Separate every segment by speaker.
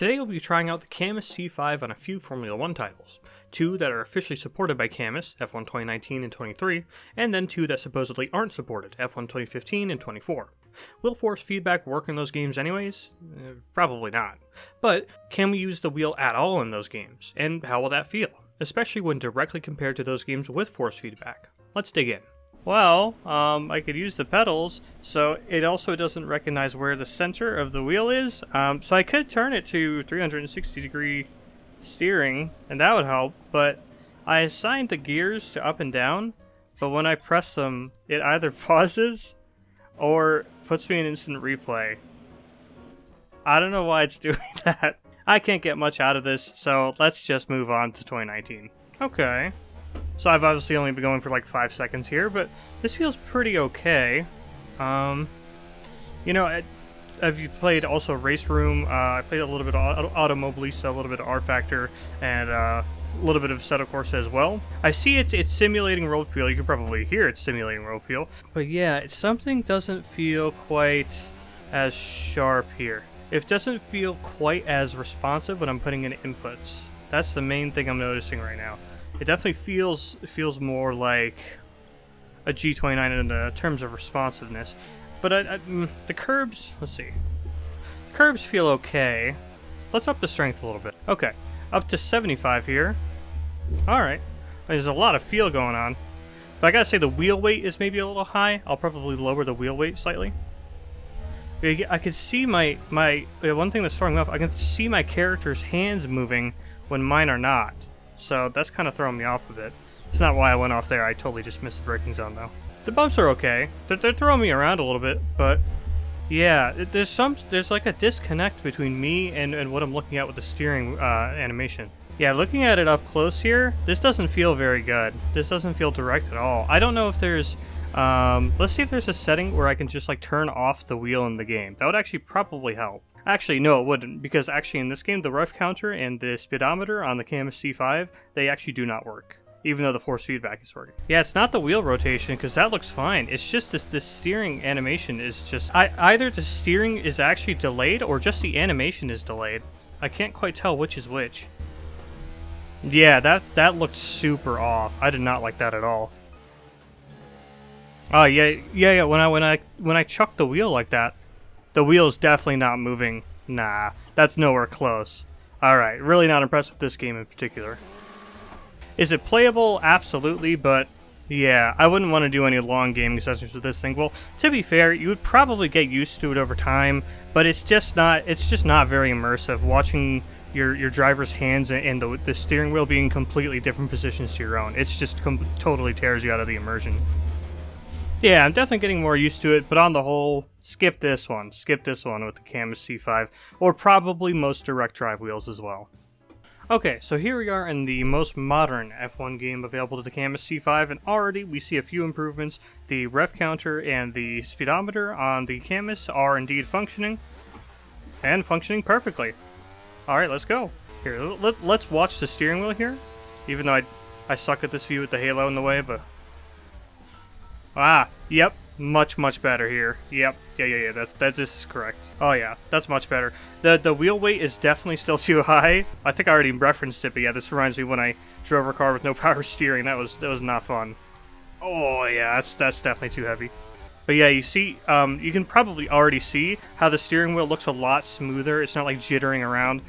Speaker 1: Today we'll be trying out the Camus C5 on a few Formula 1 titles, 2 that are officially supported by Camus, F1 2019 and 23, and then 2 that supposedly aren't supported, F1 2015 and 24. Will force feedback work in those games anyways? Probably not. But can we use the wheel at all in those games, and how will that feel? Especially when directly compared to those games with force feedback. Let's dig in. Well, I could use the pedals, so it also doesn't recognize where the center of the wheel is. So I could turn it to 360-degree steering, and that would help, but I assigned the gears to up and down, but when I press them, it either pauses or puts me in instant replay. I don't know why it's doing that. I can't get much out of this, so let's just move on to 2019. Okay. So I've obviously only been going for like 5 seconds here, but this feels pretty okay. You know, have you played also Race Room? I played a little bit of Automobilista, a little bit of R Factor, and a little bit of Assetto Corsa as well. I see it's simulating road feel. You can probably hear it's simulating road feel. But yeah, something doesn't feel quite as sharp here. It doesn't feel quite as responsive when I'm putting in inputs. That's the main thing I'm noticing right now. It definitely feels more like a G29 in terms of responsiveness. But the curbs, let's see. The curbs feel okay. Let's up the strength a little bit. Okay, up to 75 here. Alright, there's a lot of feel going on. But I gotta say the wheel weight is maybe a little high. I'll probably lower the wheel weight slightly. I could see my one thing that's throwing me off, I can see my character's hands moving when mine are not. So that's kind of throwing me off a bit. It's not why I went off there. I totally just missed the braking zone though. The bumps are okay. They're throwing me around a little bit, but yeah, there's like a disconnect between me and what I'm looking at with the steering animation. Yeah, looking at it up close here, this doesn't feel very good. This doesn't feel direct at all. I don't know if there's let's see if there's a setting where I can just like turn off the wheel in the game. That would actually probably help. Actually, no, it wouldn't, because actually in this game, the ref counter and the speedometer on the Camus C5, they actually do not work, even though the force feedback is working. Yeah, it's not the wheel rotation, because that looks fine. It's just this steering animation is just... either the steering is actually delayed, or just the animation is delayed. I can't quite tell which is which. Yeah, that looked super off. I did not like that at all. Oh, yeah, when I chuck the wheel like that, the wheel's definitely not moving. Nah, that's nowhere close. Alright, really not impressed with this game in particular. Is it playable? Absolutely, but yeah, I wouldn't want to do any long gaming sessions with this thing. Well, to be fair, you would probably get used to it over time, but it's just not very immersive. Watching your driver's hands and the steering wheel being completely different positions to your own. It's just totally tears you out of the immersion. Yeah, I'm definitely getting more used to it, but on the whole, skip this one. Skip this one with the Camus C5, or probably most direct drive wheels as well. Okay, so here we are in the most modern F1 game available to the Camus C5, and already we see a few improvements. The ref counter and the speedometer on the Camus are indeed functioning, and functioning perfectly. Alright, let's go. Here, let's watch the steering wheel here, even though I suck at this view with the halo in the way, but... Yep, much better here. Yep, yeah, this is correct. Oh yeah, that's much better. The wheel weight is definitely still too high. I think I already referenced it, but yeah, this reminds me when I drove a car with no power steering. That was not fun. Oh yeah, that's definitely too heavy. But yeah, you see, you can probably already see how the steering wheel looks a lot smoother. It's not like jittering around.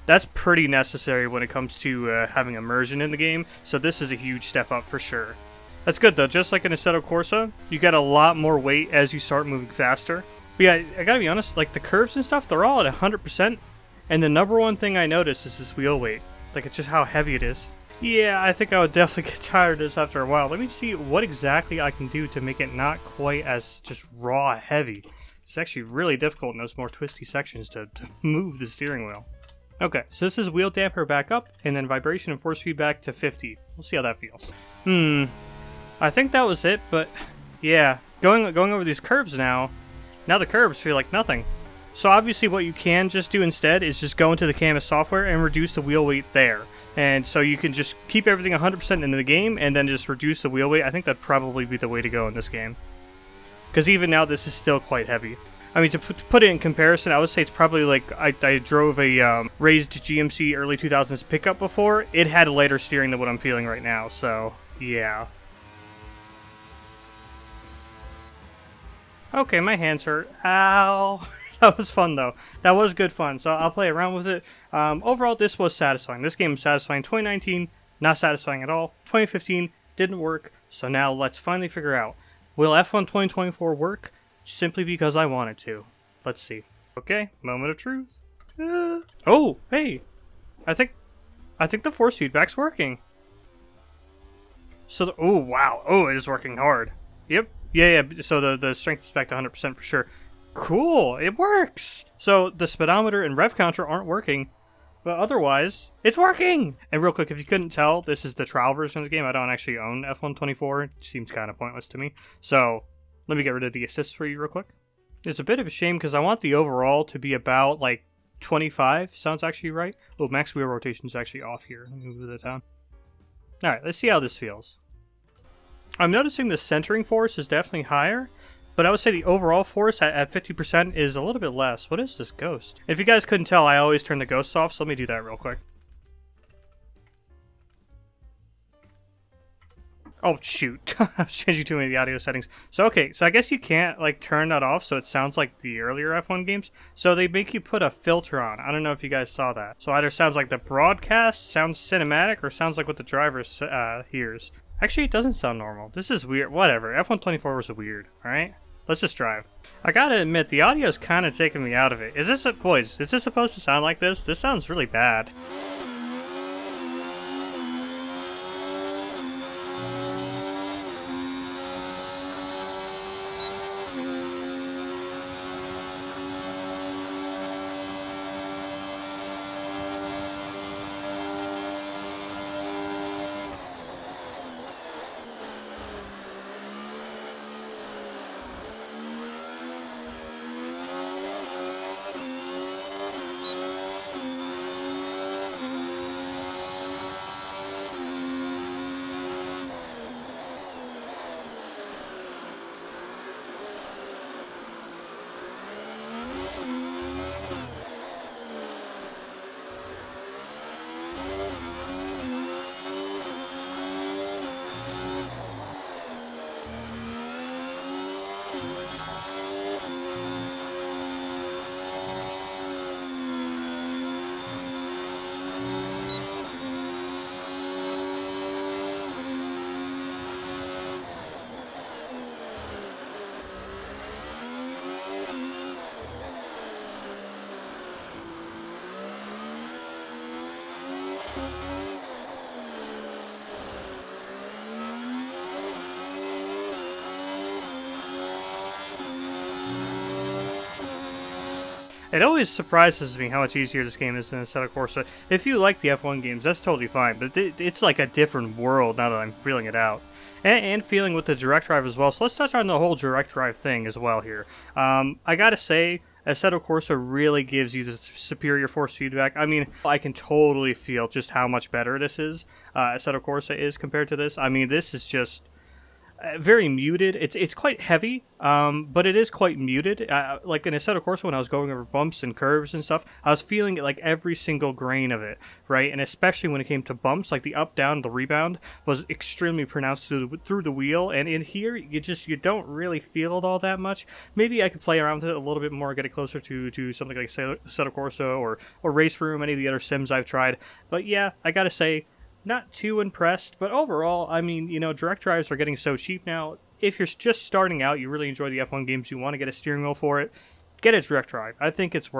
Speaker 1: That's pretty necessary when it comes to having immersion in the game, so this is a huge step up for sure. That's good though, just like in Assetto Corsa, you get a lot more weight as you start moving faster. But yeah, I gotta be honest, like the curves and stuff, they're all at 100%, and the number one thing I notice is this wheel weight. Like, it's just how heavy it is. Yeah, I think I would definitely get tired of this after a while. Let me see what exactly I can do to make it not quite as just raw heavy. It's actually really difficult in those more twisty sections to move the steering wheel. Okay, so this is wheel damper back up, and then vibration and force feedback to 50. We'll see how that feels. I think that was it, but yeah, going over these curbs now the curbs feel like nothing. So obviously what you can just do instead is just go into the Camus software and reduce the wheel weight there. And so you can just keep everything 100% into the game and then just reduce the wheel weight. I think that'd probably be the way to go in this game. Because even now this is still quite heavy. I mean, to put it in comparison, I would say it's probably like I drove a raised GMC early 2000s pickup before. It had lighter steering than what I'm feeling right now, so yeah. Okay, my hands hurt. Ow. That was fun, though. That was good fun, so I'll play around with it. Overall, this was satisfying. This game was satisfying. 2019, not satisfying at all. 2015, didn't work, so now let's finally figure out, will F1 2024 work? Simply because I wanted to. Let's see. Okay, moment of truth. Oh, hey. I think the force feedback's working. So, oh, wow. Oh, it is working hard. Yep. Yeah. So the strength is back to 100% for sure. Cool. It works. So the speedometer and rev counter aren't working, but otherwise, it's working. And real quick, if you couldn't tell, this is the trial version of the game. I don't actually own F1 24. It seems kind of pointless to me. So let me get rid of the assists for you real quick. It's a bit of a shame because I want the overall to be about like 25. Sounds actually right. Oh, max wheel rotation is actually off here. Let me move it down. All right, let's see how this feels. I'm noticing the centering force is definitely higher, but I would say the overall force at 50% is a little bit less. What is this ghost? If you guys couldn't tell, I always turn the ghosts off, so let me do that real quick. Oh, shoot. I was changing too many of the audio settings. So, okay, so I guess you can't, like, turn that off so it sounds like the earlier F1 games. So they make you put a filter on. I don't know if you guys saw that. So either sounds like the broadcast, sounds cinematic, or sounds like what the driver hears. Actually, it doesn't sound normal. This is weird. Whatever. F1 24 was weird, alright? Let's just drive. I gotta admit, the audio's kind of taking me out of it. Boys, is this supposed to sound like this? This sounds really bad. It always surprises me how much easier this game is than Assetto Corsa. If you like the F1 games, that's totally fine, but it's like a different world now that I'm feeling it out. And feeling with the direct drive as well, so let's touch on the whole direct drive thing as well here. I gotta say, Assetto Corsa really gives you the superior force feedback. I mean, I can totally feel just how much better this is, Assetto Corsa is compared to this. I mean, this is just very muted. It's quite heavy, but it is quite muted. Like in Assetto Corsa, when I was going over bumps and curves and stuff, I was feeling like every single grain of it, right? And especially when it came to bumps, like the up, down, the rebound was extremely pronounced through the wheel. And in here, you don't really feel it all that much. Maybe I could play around with it a little bit more, get it closer to something like Assetto Corsa or Race Room, any of the other sims I've tried. But yeah, I gotta say, not too impressed, but overall, I mean, you know, direct drives are getting so cheap now. If you're just starting out, you really enjoy the F1 games, you want to get a steering wheel for it, get a direct drive. I think it's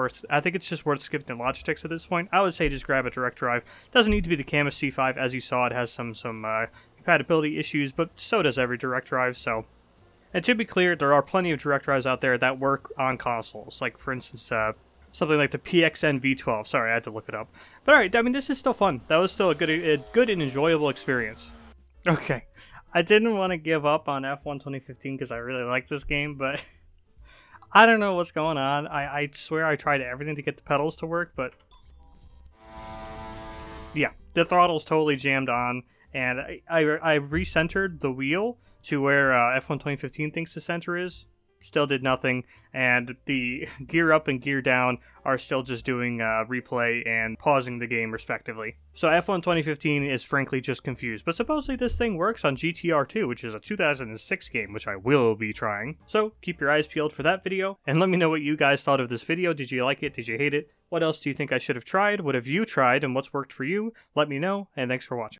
Speaker 1: just worth skipping the Logitechs at this point. I would say just grab a direct drive. Doesn't need to be the Camus C5, as you saw, it has some compatibility issues, but so does every direct drive, so. And to be clear, there are plenty of direct drives out there that work on consoles, like for instance, something like the PXN V12. Sorry, I had to look it up. But alright, I mean, this is still fun. That was still a good and enjoyable experience. Okay, I didn't want to give up on F1 2015 because I really like this game, but I don't know what's going on. I swear I tried everything to get the pedals to work, but yeah, the throttle's totally jammed on, and I recentered the wheel to where F1 2015 thinks the center is. still did nothing, and the gear up and gear down are still just doing replay and pausing the game respectively. So F1 2015 is frankly just confused, but supposedly this thing works on GTR 2, which is a 2006 game, which I will be trying. So keep your eyes peeled for that video, and let me know what you guys thought of this video. Did you like it? Did you hate it? What else do you think I should have tried? What have you tried, and what's worked for you? Let me know, and thanks for watching.